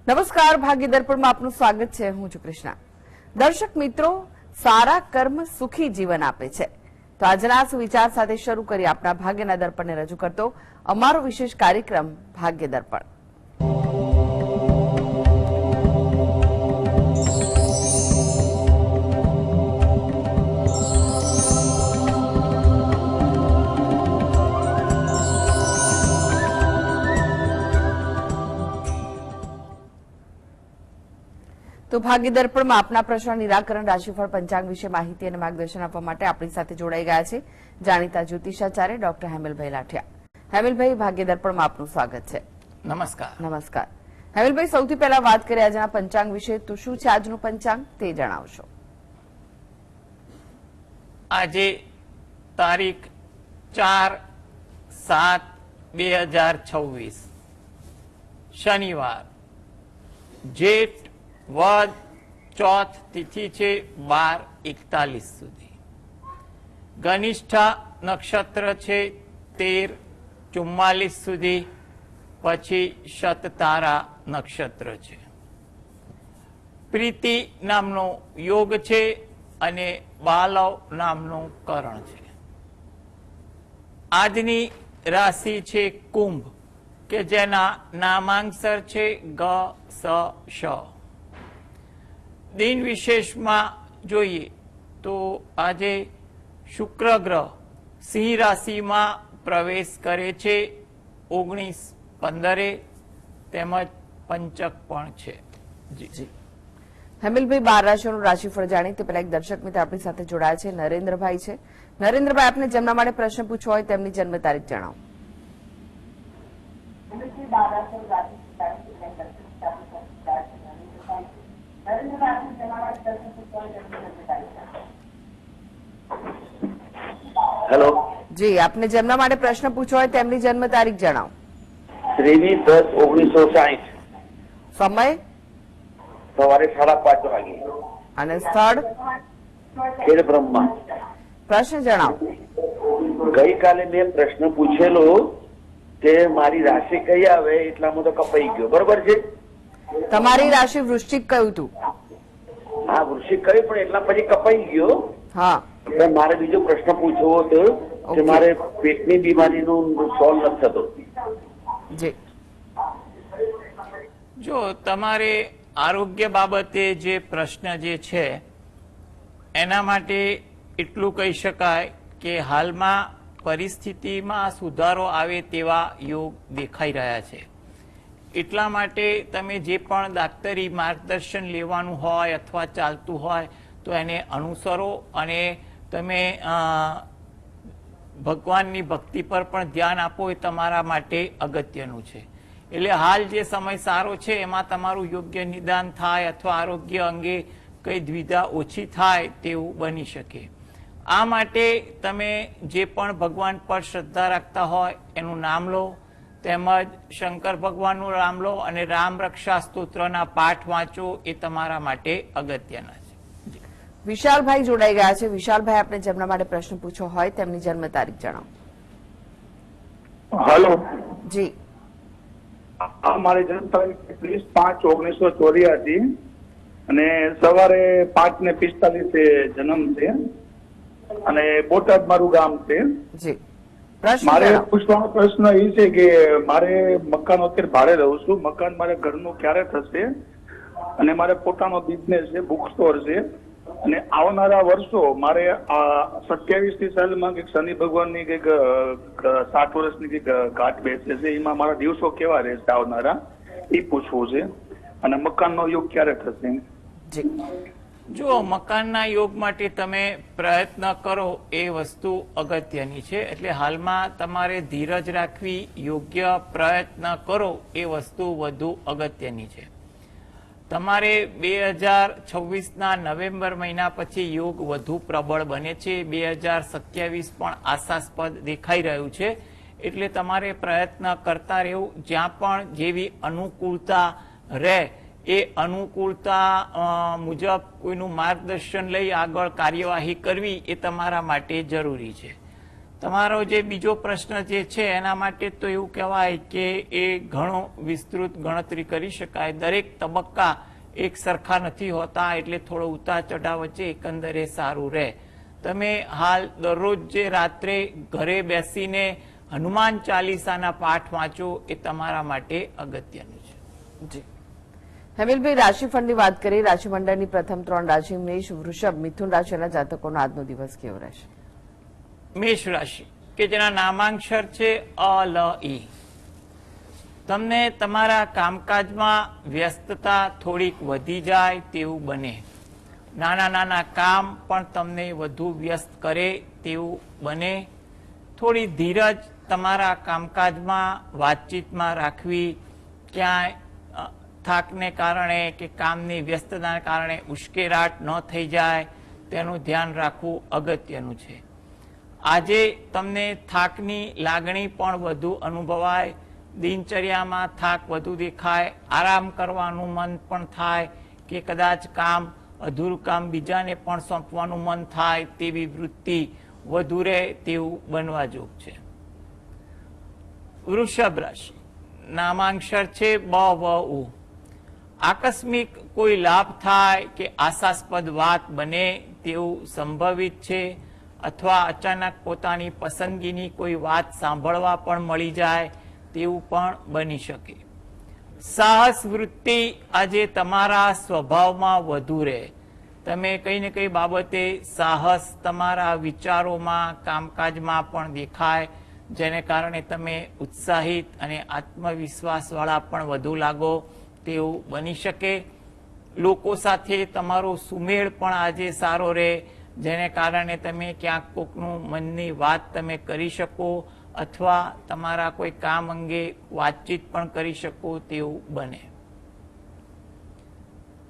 નમસ્કાર, ભાગ્ય દર્પણમાં આપનું સ્વાગત છે. હું છું કૃષ્ણા. દર્શક મિત્રો, સારા કર્મ સુખી જીવન આપે છે. તો આજના સુવિચાર સાથે શરૂ કરી આપણા ભાગ્યના દર્પણને રજૂ કરતો અમારો વિશેષ કાર્યક્રમ ભાગ્ય દર્પણ. તો ભાગ્ય દર્પણમાં આપના પ્રશ્ન નિરાકરણ, રાશિફળ, પંચાંગ વિશે માહિતી અને માર્ગદર્શન આપવા માટે આપણી સાથે જોડાઈ ગયા છે જાણીતા જ્યોતિષાચાર્ય ડોક્ટર હેમલભાઈ લાઠિયા. હેમલભાઈ, ભાગ્ય દર્પણમાં આપનું સ્વાગત છે. નમસ્કાર. નમસ્કાર હેમલભાઈ, સૌથી પહેલા વાત કરીએ આજના પંચાંગ વિશે. તો શું છે આજનું પંચાંગ તે જણાવશો? આજે તારીખ 4/7/2026 શનિવાર, જેઠ વદ ચોથ તિથિ છે 12:41 સુધી. ઘનિષ્ઠા નક્ષત્ર છે 13:44 સુધી, પછી શતતારા નક્ષત્ર છે. પ્રીતિ નામનો યોગ છે અને બાલવ નામનું કરણ છે. આજની રાશિ છે કુંભ, કે જેના નામાંકસર છે ગ સ શ. દિન વિશેષમાં જોઈએ તો આજે શુક્ર ગ્રહ સિંહ રાશિમાં પ્રવેશ કરે છે 19:15, તેમજ પંચક પણ છે. જી હેમલભાઈ, 12 રાશિઓનું રાશિફળ જાણી તે પહેલા એક દર્શક મિત્ર આપણી સાથે જોડાયા છે, નરેન્દ્રભાઈ છે. નરેન્દ્રભાઈ, આપને જેમના માટે પ્રશ્ન પૂછવો હોય તેમની જન્મ તારીખ જણાવો. હેલો જી, આપને જેમના માટે પ્રશ્ન પૂછવો હોય તેમની જન્મ તારીખ જણાવો. 23/10/1960, સમય સવારે 5:30 વાગે, અને સ્થળ ખેડ બ્રહ્મા. પ્રશ્ન જણાવો. ગઈકાલે મેં પ્રશ્ન પૂછેલો કે મારી રાશિ કઈ આવે, એટલામાં તો કપાઈ ગયો. બરોબર છે? તમારી રાશિ વૃશ્ચિક કયું હતું? હા, વૃશ્ચિક કયું, પણ એટલા પછી કપાઈ ગયો. હા, એટલે મારે બીજો પ્રશ્ન પૂછવો હતો કે મારે પેટની બીમારીનું સોલ્વ નથી થતો. જી, જો તમારે આરોગ્ય બાબતે જે પ્રશ્ન જે છે એના માટે એટલું કહી શકાય કે હાલમાં પરિસ્થિતિમાં સુધારો આવે તેવા યોગ દેખાઈ રહ્યા છે. એટલા માટે તમે જે પણ દાક્તરી માર્ગદર્શન લેવાનું હોય અથવા ચાલતું હોય તો એને અનુસરો, અને તમે ભગવાનની ભક્તિ પર પણ ધ્યાન આપો. એ તમારા માટે અગત્યનું છે. એટલે હાલ જે સમય સારો છે એમાં તમારું યોગ્ય નિદાન થાય અથવા આરોગ્ય અંગે કઈ દ્વિધા ઓછી થાય તેવું બની શકે. આ માટે તમે જે પણ ભગવાન પર શ્રદ્ધા રાખતા હોય એનું નામ લો, તેમજ શંકર ભગવાનનું નામ લો, અને રામ રક્ષા સ્તોત્રના પાઠ વાંચો. એ તમારા માટે અગત્યના છે. વિશાલભાઈ જોડાઈ ગયા છે. વિશાલભાઈ, આપને જેમના માટે પ્રશ્ન પૂછવો હોય તેમની જન્મ તારીખ જણાવો. હેલો જી, મારી જન્મ તારીખ 30/5/1984 અને સવારે 5:45 જન્મ છે, અને બોટાદ મારું ગામ છે. જી, પ્રશ્ન મારે જણાવો. પૂછવાનો પ્રશ્ન એ છે કે મારે મકાન અત્યારે ભાડે રહું છું. મકાન મારે ઘરનું ક્યારે થશે? અને મારે પોતાનો બિઝનેસ છે, બુક સ્ટોર છે, અને આવનારા વર્ષો મારે 27મી સાલમાં કંઈક શનિ ભગવાનની કંઈક 60 વર્ષની કંઈક ઘાટ બેસે છે. એમાં મારા દિવસો કેવા રહેશે આવનારા, એ પૂછવું છે. અને મકાનનો યોગ ક્યારે થશે? જી, જો મકાનના યોગ માટે તમે પ્રયત્ન કરો એ વસ્તુ અગત્યની છે. એટલે હાલમાં તમારે ધીરજ રાખવી, યોગ્ય પ્રયત્ન કરો એ વસ્તુ વધુ અગત્યની છે. તમારે 2026ના નવેમ્બર મહિના પછી યોગ વધુ પ્રબળ બને છે. 2027 પણ આશાસ્પદ દેખાઈ રહ્યું છે. એટલે તમારે પ્રયત્ન કરતા રહેવું. જ્યાં પણ જેવી અનુકૂળતા રહે એ અનુકૂળતા મુજબ કોઈનું માર્ગદર્શન લઈ આગળ કાર્યવાહી કરવી એ તમારા માટે જરૂરી છે. તમારો જે બીજો પ્રશ્ન જે છે એના માટે તો એવું કહેવાય કે એ ઘણો વિસ્તૃત ગણતરી કરી શકાય. દરેક તબક્કા એક સરખા નથી હોતા, એટલે થોડો ઉતાર ચઢાવ વચ્ચે એકંદરે સારું રહે. તમે હાલ દરરોજ જે રાત્રે ઘરે બેસીને હનુમાન ચાલીસાના પાઠ વાંચો એ તમારા માટે અગત્યનું છે. જી હેમિલભાઈ, રાશિફળની વાત કરીએ. રાશિમંડળની પ્રથમ 3 રાશિ મેષ, વૃષભ, મિથુન રાશિના જાતકોનો આજનો દિવસ કેવો રહેશે? મેષ રાશિ કે જેના નામાંક્ષર છે અ, લ, ઈ. તમને તમારા કામકાજમાં વ્યસ્તતા થોડીક વધી જાય તેવું બને. નાના નાના કામ પણ તમને વધુ વ્યસ્ત કરે તેવું બને. થોડી ધીરજ તમારા કામકાજમાં વાતચીતમાં રાખવી. ક્યાંય થાકને કારણે કે કામની વ્યસ્તતાને કારણે ઉશ્કેરાટ ન થઈ જાય તેનું ધ્યાન રાખવું અગત્યનું છે. આજે તમને થાકની લાગણી પણ વધુ અનુભવાય. દિનચર્યામાં થાક વધુ દેખાય. આરામ કરવાનું મન પણ થાય કે કદાચ કામ અધૂરું કામ બીજાને પણ સોંપવાનું મન થાય તેવી વૃત્તિ વધુ રહે તેવું બનવા જોગ છે. વૃષભ રાશિ નામાંક્ષર છે બ, વ, ઉ. આકસ્મિક કોઈ લાભ થાય કે આશાસ્પદ વાત બને તેવું સંભવિત છે, અથવા અચાનક પોતાની પસંદગીની કોઈ વાત સાંભળવા પણ મળી જાય તેવું પણ બની શકે. સાહસ વૃત્તિ આજે તમારા સ્વભાવમાં વધુ રહે. તમે કઈ ને કઈ બાબતે સાહસ તમારા વિચારોમાં, કામકાજમાં પણ દેખાય, જેને કારણે તમે ઉત્સાહિત અને આત્મવિશ્વાસવાળા પણ વધુ લાગો તેવું બની શકે. લોકો સાથે તમારો સુમેળ પણ આજે સારો રહે, જેને કારણે તમે ક્યાંક કોકનું મનની વાત તમે કરી શકો, અથવા તમારા કોઈ કામ અંગે વાતચીત પણ કરી શકો તેવું બને.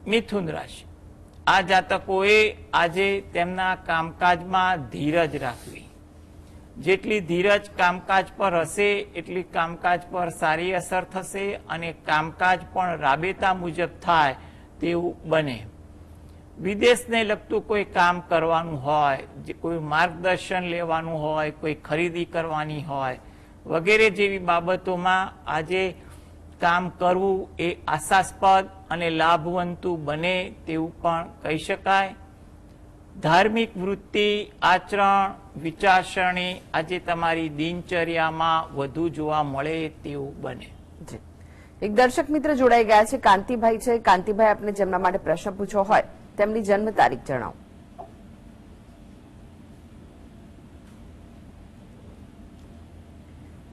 મિથુન રાશિ આ જાતકોએ આજે તેમના કામકાજમાં ધીરજ રાખવી. જેટલી ધીરજ કામકાજ પર હશે એટલી કામકાજ પર સારી અસર થશે અને કામકાજ પણ રાબેતા મુજબ થાય તેવું બને. વિદેશને લગતું કોઈ કામ કરવાનું હોય, જે કોઈ માર્ગદર્શન લેવાનું હોય, કોઈ ખરીદી કરવાની હોય વગેરે જેવી બાબતોમાં આજે કામ કરવું એ આશાસ્પદ અને લાભવંતું બને તેવું પણ કહી શકાય. ધાર્મિક વૃત્તિ, આચરણ, વિચારસરણી આજે તમારી દિનચર્યામાં વધુ જોવા મળે તેવું બને. જી એક દર્શક મિત્ર જોડાઈ ગયા છે, કાંતિભાઈ છે. કાંતિભાઈ, આપને જેમના માટે પ્રશ્ન પૂછવો હોય તેમની જન્મ તારીખ જણાવો.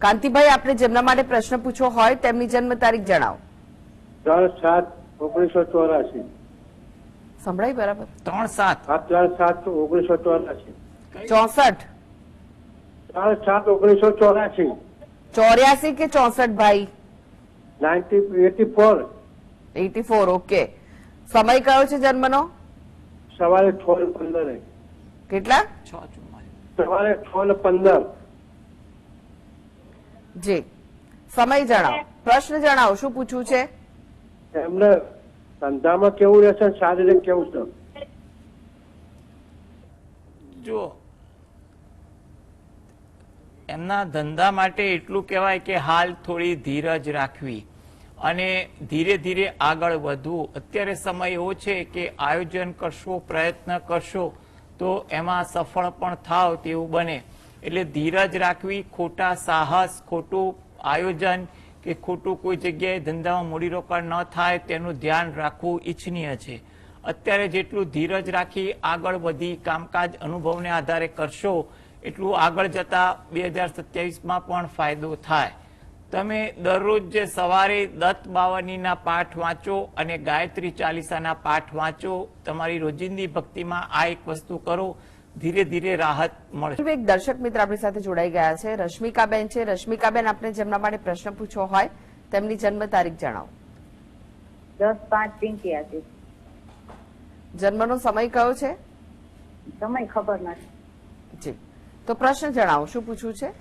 કાંતિભાઈ, આપને જેમના માટે પ્રશ્ન પૂછવો હોય તેમની જન્મ તારીખ જણાવો. 3/7/1984. સંભળાય બરાબર? 3/7/1984. 64 3/7/1984. 84 કે 64 ભાઈ? 1984. 84. ઓકે. સમય કયો છે જન્મનો? સવારે 6:15. કેટલા? 6:44. સવારે 6:15. જી સમય જણાવો, પ્રશ્ન જણાવો, શું પૂછવું છે? એમને ધંધામાં કેવું રહેશે, શારીરિક કેવું છે? જો એમના ધંધા માટે એટલું કહેવાય કે હાલ થોડી ધીરજ રાખવી અને ધીરે ધીરે આગળ વધવું. અત્યારે સમય એવો છે કે આયોજન કરશો, પ્રયત્ન કરશો તો એમાં સફળ પણ થાવ તેવું બને. એટલે ધીરજ રાખવી, ખોટા સાહસ, ખોટું આયોજન કે ખોટું કોઈ જગ્યાએ ધંધામાં મૂડીરોકાણ ન થાય તેનું ધ્યાન રાખવું ઈચ્છનીય છે. અત્યારે જેટલું ધીરજ રાખી આગળ વધી કામકાજ અનુભવને આધારે કરશો એટલું આગળ જતા 2027માં પણ ફાયદો થાય. તમે દરરોજ જે સવારે દત્ત બાવનીના પાઠ વાંચો અને ગાયત્રી ચાલીસાના પાઠ વાંચો, તમારી રોજિંદી ભક્તિમાં આ એક વસ્તુ કરો, ધીરે ધીરે રાહત મળશે. એક દર્શક મિત્ર આપણી સાથે જોડાઈ ગયા છે, રશ્મિકાબેન છે. રશ્મિકાબેન, આપને જેમના માટે પ્રશ્ન પૂછવો હોય તેમની જન્મ તારીખ જણાવો. 10/5/85. જન્મનો સમય કયો છે? સમય ખબર નથી. જી તો પ્રશ્ન જણાવો, શું પૂછવું છે?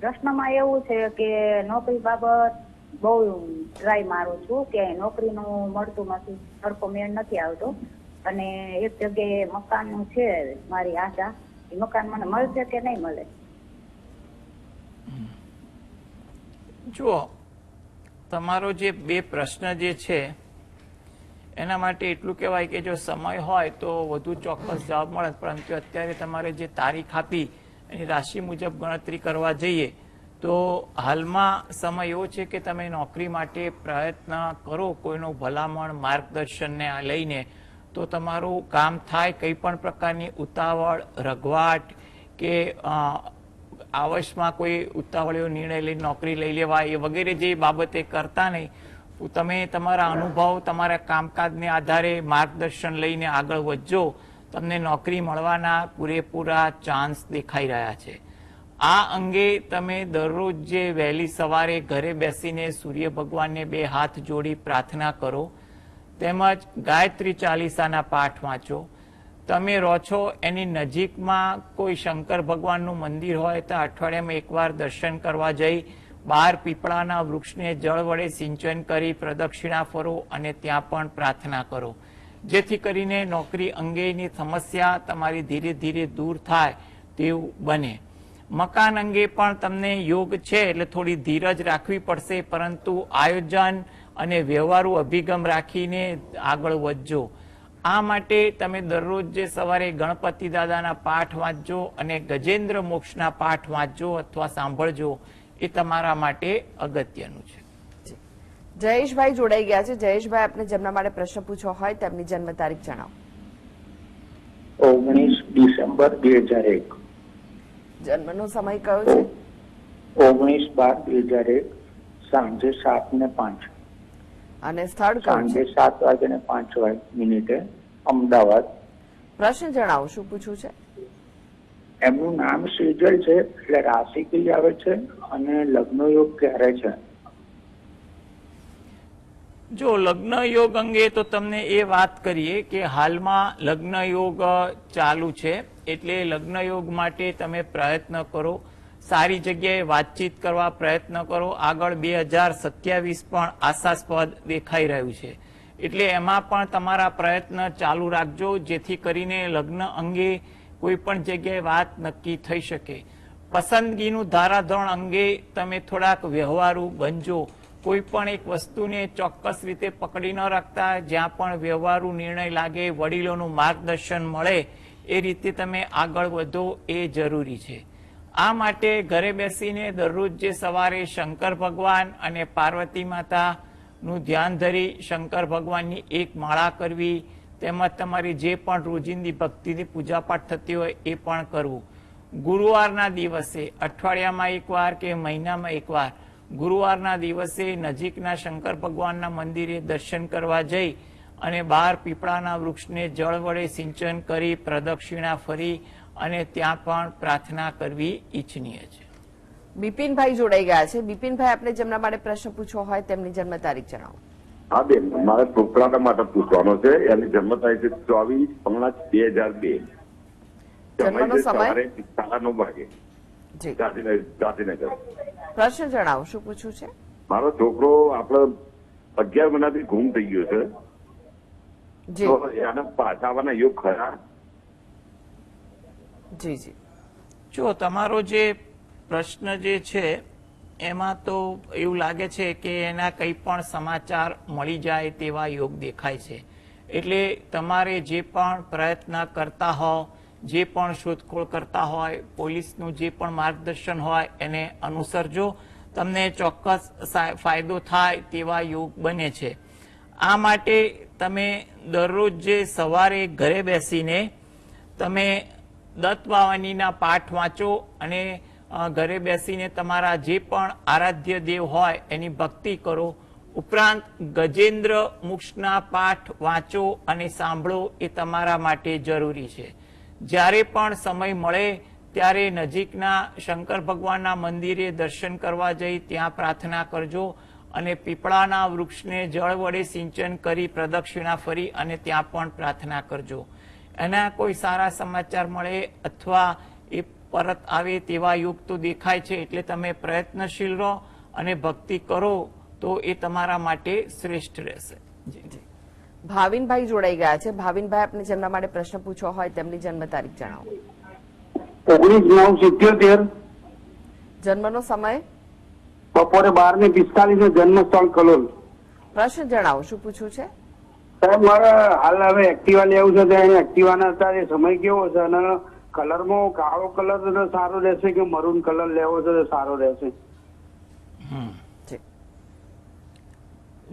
પ્રશ્નમાં એવું છે કે નોકરી બાબત બહુ ટ્રાય મારું છું કે નોકરીનું મળતું નથી, સરખો મેળ નથી આવતો, અને એક જગ્યાએ મકાનનું છે મારી આશા, એ મકાન મને મળશે કે નહીં મળે? જુઓ, તમારો જે બે પ્રશ્ન જે છે એના માટે એટલું કહેવાય કે જો સમય હોય તો વધુ ચોક્કસ જવાબ મળે, પરંતુ અત્યારે તમારે જે તારીખ આપી એની રાશિ મુજબ ગણતરી કરવા જઈએ તો હાલમાં સમય એવો છે કે તમે નોકરી માટે પ્રયત્ન કરો, કોઈનું ભલામણ માર્ગદર્શનને આ લઈને, તો તમારું કામ થાય. કંઈ પણ પ્રકારની ઉતાવળ, રઘવાટ કે આવશમાં કોઈ ઉતાવળીઓ નિર્ણય લઈને નોકરી લઈ લેવા એ વગેરે જે બાબતે કરતા નહીં. તમે તમારા અનુભવ, તમારા કામકાજને આધારે માર્ગદર્શન લઈને આગળ વધજો. તમને નોકરી મળવાના પૂરેપૂરા ચાન્સ દેખાઈ રહ્યા છે. આ અંગે તમે દરરોજ જે વહેલી સવારે ઘરે બેસીને સૂર્ય ભગવાનને બે હાથ જોડી પ્રાર્થના કરો, તેમજ ગાયત્રી ચાલીસાના પાઠ વાંચો. તમે રહો છો એની નજીકમાં કોઈ શંકર ભગવાનનું મંદિર હોય તો અઠવાડિયામાં એકવાર દર્શન કરવા જઈ બહાર પીપળાના વૃક્ષને જળ વડે સિંચન કરી પ્રદક્ષિણા ફરો અને ત્યાં પણ પ્રાર્થના કરો, જેથી કરીને નોકરી અંગેની સમસ્યા તમારી ધીરે ધીરે દૂર થાય તેવું બને. મકાન અંગે પણ તમને યોગ છે એટલે થોડી ધીરજ રાખવી પડશે, પરંતુ આયોજન અને વ્યવહારુ અભિગમ રાખીને આગળ વધજો. આ માટે તમે દરરોજ જે સવારે ગણપતિ દાદાના પાઠ વાંચજો અને ગજેન્દ્ર મોક્ષના પાઠ વાંચજો અથવા સાંભળજો. એ તમારા માટે અગત્યનું છે. જયેશભાઈ જોડાઈ ગયા છે. જયેશભાઈ, આપને જેમના માટે પ્રશ્ન પૂછવો હોય તેમની જન્મ તારીખ જણાવો. 19 ડિસેમ્બર 2001. જન્મનો સમય કયો છે? 19/12/2001 સાંજે 7:05. અને સ્થળ કયું સાંજે છે? 7:05 અમદાવાદ. પ્રશ્ન જણાવો, શું પૂછવું છે? એમનું નામ સેજલ છે, એટલે રાશિ કઈ આવે છે અને લગ્ન યોગ ક્યારે છે? જો લગ્ન યોગ અંગે તો તમને એ વાત કરીએ કે હાલમાં લગ્ન યોગ ચાલુ છે, એટલે લગ્ન યોગ માટે તમે પ્રયત્ન કરો, સારી જગ્યાએ વાતચીત કરવા પ્રયત્ન કરો. આગળ 2027 પણ આશાસ્પદ દેખાઈ રહ્યું છે, એટલે એમાં પણ તમારા પ્રયત્ન ચાલુ રાખજો, જેથી કરીને લગ્ન અંગે કોઈ પણ જગ્યાએ વાત નક્કી થઈ શકે. પસંદગીનું ધારાધોરણ અંગે તમે થોડાક વ્યવહારુ બનજો. કોઈ પણ એક વસ્તુને ચોક્કસ રીતે પકડી ન રાખતા, જ્યાં પણ વ્યવહારુ નિર્ણય લાગે, વડીલોનું માર્ગદર્શન મળે એ રીતે તમે આગળ વધો એ જરૂરી છે. આ માટે ઘરે બેસીને દરરોજ જે સવારે શંકર ભગવાન અને પાર્વતી માતાનું ધ્યાન ધરી શંકર ભગવાનની એક માળા કરવી, તેમજ તમારી જે પણ રોજિંદી ભક્તિની પૂજાપાઠ થતી હોય એ પણ કરવું. ગુરુવારના દિવસે અઠવાડિયામાં એકવાર કે મહિનામાં એકવાર ગુરુવારના દિવસે નજીકના શંકર ભગવાનના મંદિરે દર્શન કરવા જઈ અને બહાર પીપળાના વૃક્ષને જળ વડે સિંચન કરી પ્રદક્ષિણા ફરી અને ત્યાં પણ પ્રાર્થના કરવી ઈચ્છનીય છે. બિપિનભાઈ જોડાઈ ગયા છે. બિપિનભાઈ, આપણે જેમના માટે પ્રશ્ન પૂછવો હોય તેમની જન્મ તારીખ જણાવો. હા બેન, મારે છોકરાના માટે પૂછવાનો છે. એની જન્મ તારીખ 24/5/2002. જન્મનો સમય? 9:30 વાગે. જી, ગાંધીનગર. પ્રશ્ન જણાવો, શું પૂછવું છે? મારો છોકરો આપડે 11 મહિનાથી ગુમ થઈ ગયો છે, જી તો એના પાછા આવવાના યોગ ખરા? જી જી. જો તમારો જે પ્રશ્ન જે છે એમાં તો એવું લાગે છે કે એના કંઈ પણ સમાચાર મળી જાય તેવા યોગ દેખાય છે. એટલે તમારે જે પણ પ્રયત્ન કરતા હો, જે પણ શોધખોળ કરતા હોય, પોલીસનું જે પણ માર્ગદર્શન હોય એને અનુસરજો. તમને ચોક્કસ ફાયદો થાય તેવા યોગ બને છે. આ માટે તમે દરરોજ જે સવારે ઘરે બેસીને તમે દત્ત બાવાનીના પાઠ વાંચો અને ઘરે બેસીને તમારા જે પણ આરાધ્ય દેવ હોય એની ભક્તિ કરો. ઉપરાંત ગજેન્દ્ર મોક્ષના પાઠ વાંચો અને સાંભળો એ તમારા માટે જરૂરી છે. જ્યારે પણ સમય મળે ત્યારે નજીકના શંકર ભગવાનના મંદિરે દર્શન કરવા જઈ ત્યાં પ્રાર્થના કરજો અને પીપળાના વૃક્ષને જળ વડે સિંચન કરી પ્રદક્ષિણા ફરી અને ત્યાં પણ પ્રાર્થના કરજો. એના કોઈ સારા સમાચાર મળે અથવા એ પરત આવે તેવા યોગ તો દેખાય છે, એટલે તમે પ્રયત્નશીલ રહો અને ભક્તિ કરો તો એ તમારા માટે શ્રેષ્ઠ રહેશે. ભાવિનભાઈ જોડાઈ ગયા છે. ભાવિનભાઈ, આપને જેમના માટે પ્રશ્ન પૂછવો હોય તેમની જન્મ તારીખ જણાવો. 19/9/77. જન્મનો સમય? બપોરે 12:45 જન્મ સ્થળ કલોલ. પ્રશ્ન જણાવો, શું પૂછવું છે? સાહેબ મારે હાલ હવે એક્ટિવા લેવું છે, તો એને એક્ટિવાના અત્યારે સમય કેવો છે અને કલરમાં કાળો કલર સારો રહેશે કે મરૂન કલર લેવો છે તો સારો રહેશે? જી.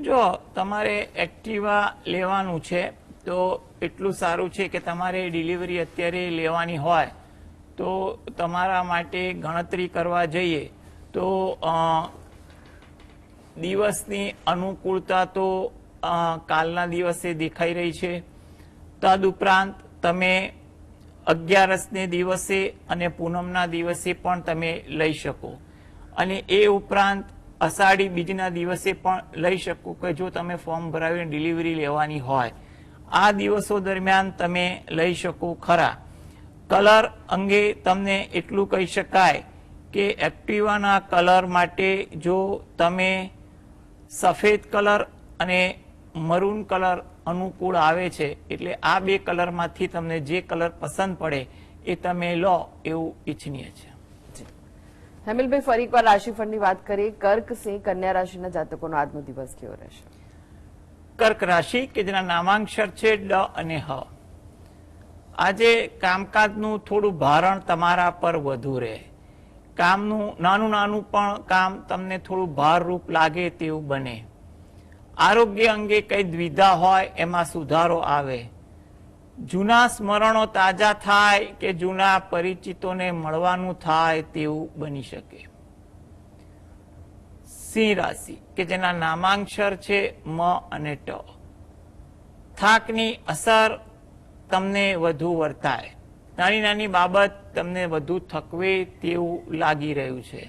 જો તમારે એક્ટિવા લેવાનું છે તો એટલું સારું છે કે તમારે ડિલિવરી અત્યારે લેવાની હોય તો તમારા માટે ગણતરી કરવા જઈએ તો દિવસની અનુકૂળતા તો કાલના દિવસે દેખાઈ રહી છે. તદુપરાંત તમે 11ને દિવસે અને પૂનમના દિવસે પણ તમે લઈ શકો, અને એ ઉપરાંત અષાઢી બીજના દિવસે પણ લઈ શકો કે જો તમે ફોર્મ ભરાવીને ડિલિવરી લેવાની હોય. આ દિવસો દરમિયાન તમે લઈ શકો ખરા. કલર અંગે તમને એટલું કહી શકાય કે એક્ટિવાના કલર માટે જો તમે સફેદ કલર અને મરૂન કલર અનુકૂળ આવે છે, એટલે આ બે કલરમાંથી તમને જે કલર પસંદ પડે એ તમે લો એવું ઈચ્છનીય છે. હેમિલભાઈ, ફરી એકવાર રાશિફળની વાત કરીએ. કર્ક, સિંહ, કન્યા રાશિના જાતકોનો આજનો દિવસ કેવો રહેશે? કર્ક રાશિ કે જેના નામાંક્ષર છે ડ અને હ. આજે કામકાજનું થોડું ભારણ તમારા પર વધુ રહે. કામનું નાનું નાનું પણ કામ તમને થોડું ભારરૂપ લાગે તેવું બને. આરોગ્ય અંગે કઈ દ્વિધા હોય એમાં સુધારો આવે. જૂના સ્મરણો તાજા થાય કે જૂના પરિચિતોને મળવાનું થાય તેવું બની શકે. સિંહ રાશિ કે જેના નામાંક્ષર છે મ અને ટ. થાકની અસર તમને વધુ વર્તાય. નાની નાની બાબત તમને વધુ થકવે તેવું લાગી રહ્યું છે.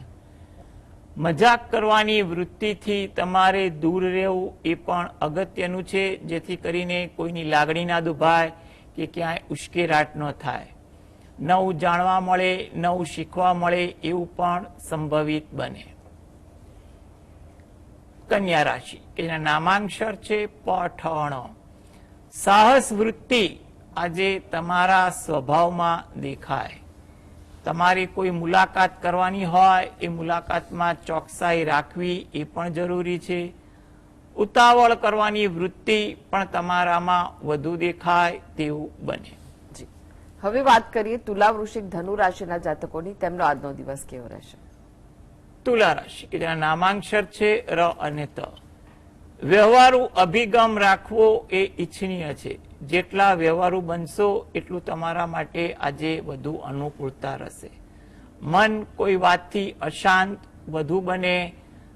મજાક કરવાની વૃત્તિથી તમારે દૂર રહેવું એ પણ અગત્યનું છે, જેથી કરીને કોઈની લાગણી ના દુભાય કે ક્યાંય ઉશ્કેરાટ ન થાય. નવું જાણવા મળે, નવું શીખવા મળે એવું પણ સંભવિત બને. કન્યા રાશિ કે જેના નામાંક્ષર છે પઠણ. સાહસ વૃત્તિ આજે તમારા સ્વભાવમાં દેખાય. તમારી કોઈ મુલાકાત કરવાની હોય એ મુલાકાતમાં ચોકસાઈ રાખવી એ પણ જરૂરી છે. ઉતાવળ કરવાની વૃત્તિ પણ તમારામાં વધુ દેખાય તેવું બને. જી. હવે વાત કરીએ તુલા, વૃશ્ચિક, ધનુ રાશિના જાતકોની. તેમનો આજનો દિવસ કેવો રહેશે? તુલા રાશિ કે જેના નામાંક્ષર છે ર અને ત. વ્યવહારુ અભિગમ રાખવો એ ઈચ્છનીય છે. જેટલા વ્યવહારુ બનશો એટલું તમારા માટે આજે વધુ અનુકૂળતા રહેશે. મન કોઈ વાતથી અશાંત વધુ બને.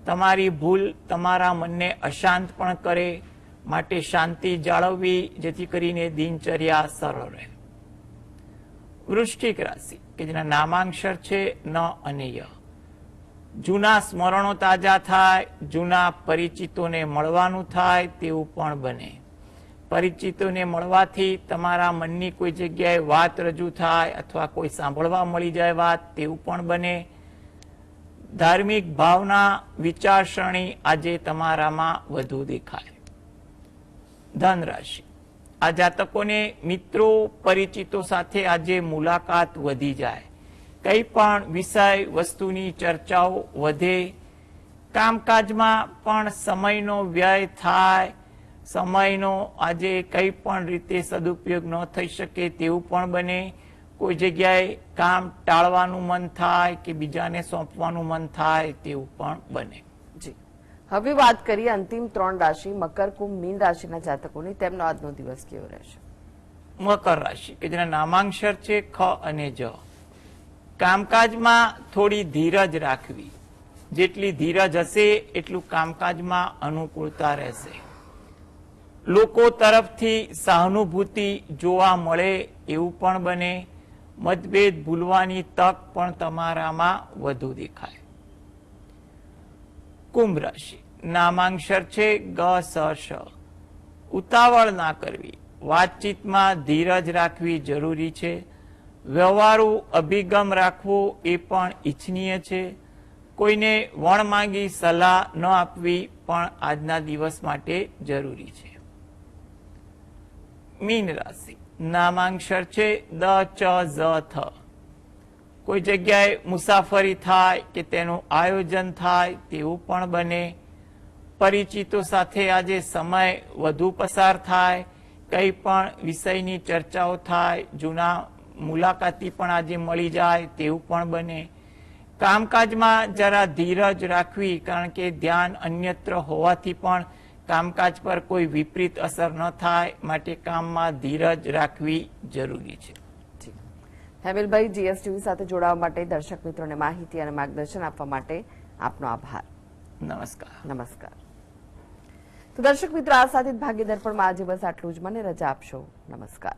તમારી ભૂલ તમારા મનને અશાંત પણ કરે, માટે શાંતિ જાળવવી જેથી કરીને દિનચર્યા સરળ રહે. વૃશ્ચિક રાશિ કે જેના નામાંક્ષર છે ન અને ય. જૂના સ્મરણો તાજા થાય, જૂના પરિચિતોને મળવાનું થાય તેવું પણ બને. પરિચિતોને મળવાથી તમારા મનની કોઈ જગ્યાએ વાત રજૂ થાય અથવા કોઈ સાંભળવા મળી જાય વાત તેવું પણ બને. ધાર્મિક ભાવના, વિચારસરણી આજે તમારામાં વધુ દેખાય. ધન રાશિ, આ જાતકોને મિત્રો, પરિચિતો સાથે આજે મુલાકાત વધી જાય. કઈ પણ વિષય વસ્તુની ચર્ચાઓ વધે. કામકાજમાં પણ સમયનો વ્યય થાય. સમયનો આજે કઈ પણ રીતે સદુપયોગ ન થઈ શકે તેવું પણ બને. કોઈ જગ્યાએ કામ ટાળવાનું મન થાય કે બીજાને સોંપવાનું મન થાય તેવું પણ બને. જી. હવે વાત કરીએ અંતિમ 3 રાશિ મકર, કુંભ, મીન રાશિના જાતકોની. તેમનો આજનો દિવસ કેવો રહેશે? મકર રાશિ કે જેના નામાંક્ષર છે ખ અને જ. કામકાજમાં થોડી ધીરજ રાખવી. જેટલી ધીરજ હશે એટલું કામકાજમાં અનુકૂળતા રહેશે. લોકો તરફથી સહાનુભૂતિ જોવા મળે એવું પણ બને. મતભેદ ભૂલવાની તક પણ તમારામાં વધુ દેખાય. કુંભ રાશિ, નામાંક્ષર છે ગ સ શ. ઉતાવળ ના કરવી. વાતચીતમાં ધીરજ રાખવી જરૂરી છે. વ્યવહારુ અભિગમ રાખવો એ પણ ઈચ્છનીય છે. કોઈને વણમાંગી સલાહ ન આપવી પણ આજના દિવસ માટે જરૂરી છે. મીન રાશિ, નામાંક્ષર છે દ ચ ઝ થ. કોઈ જગ્યાએ મુસાફરી થાય કે તેનું આયોજન થાય તેવું પણ બને. પરિચિતો સાથે આજે સમય વધુ પસાર થાય, કંઈ પણ વિષયની ચર્ચાઓ થાય, જૂના મુલાકાતી પણ આજે મળી જાય તેવું પણ બને. કામકાજમાં જરા ધીરજ રાખવી, કારણ કે ધ્યાન અન્યત્ર હોવાથી પણ કામકાજ પર કોઈ વિપરીત અસર ન થાય, માટે કામમાં ધીરજ રાખવી જરૂરી છે. હેમિલભાઈ, જીએસટીવી સાથે જોડાવા માટે, દર્શક મિત્રોને માહિતી અને માર્ગદર્શન આપવા માટે આપનો આભાર. નમસ્કાર. નમસ્કાર. તો દર્શક મિત્રો, આ સાથે જ ભાગ્ય દર્પણમાં આજે બસ આટલું જ. મને રજા આપશો. નમસ્કાર.